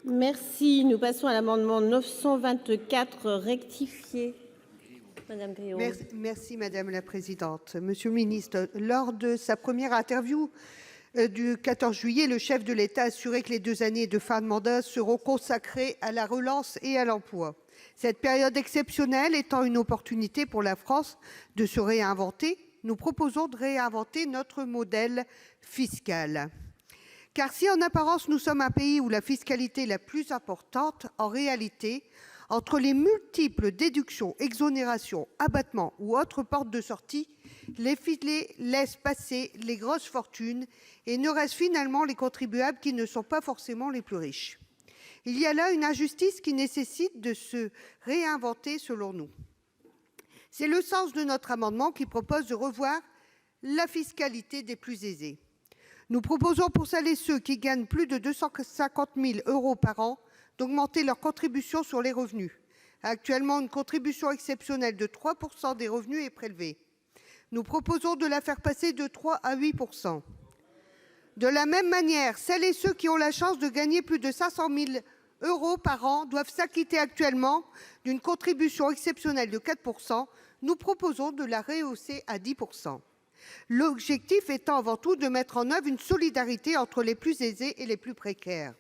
Merci. Nous passons à l'amendement 924 rectifié. Madame Gréaume. Merci Madame la Présidente. Monsieur le Ministre, lors de sa première interview du 14 juillet, le chef de l'État a assuré que les 2 années de fin de mandat seront consacrées à la relance et à l'emploi. Cette période exceptionnelle étant une opportunité pour la France de se réinventer, nous proposons de réinventer notre modèle fiscal. Car si en apparence nous sommes un pays où la fiscalité est la plus importante, en réalité, entre les multiples déductions, exonérations, abattements ou autres portes de sortie, les filets laissent passer les grosses fortunes et ne restent finalement les contribuables qui ne sont pas forcément les plus riches. Il y a là une injustice qui nécessite de se réinventer selon nous. C'est le sens de notre amendement qui propose de revoir la fiscalité des plus aisés. Nous proposons pour celles et ceux qui gagnent plus de 250 000 € par an d'augmenter leur contribution sur les revenus. Actuellement, une contribution exceptionnelle de 3 % des revenus est prélevée. Nous proposons de la faire passer de 3 % à 8 %. De la même manière, celles et ceux qui ont la chance de gagner plus de 500 000 € par an doivent s'acquitter actuellement d'une contribution exceptionnelle de 4 %. Nous proposons de la rehausser à 10 %. L'objectif étant avant tout de mettre en œuvre une solidarité entre les plus aisés et les plus précaires.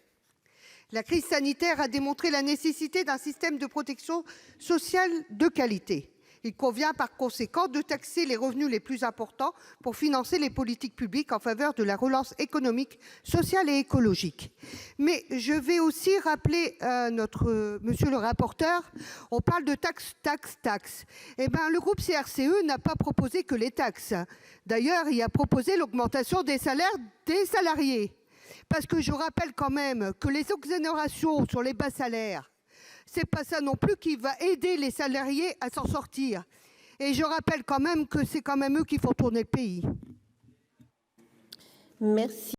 La crise sanitaire a démontré la nécessité d'un système de protection sociale de qualité. Il convient par conséquent de taxer les revenus les plus importants pour financer les politiques publiques en faveur de la relance économique, sociale et écologique. Mais je vais aussi rappeler à monsieur le rapporteur, on parle de taxes. Le groupe CRCE n'a pas proposé que les taxes. D'ailleurs, il a proposé l'augmentation des salaires des salariés. Parce que je rappelle quand même que les exonérations sur les bas salaires, c'est pas ça non plus qui va aider les salariés à s'en sortir. Et je rappelle quand même que c'est quand même eux qui font tourner le pays. Merci.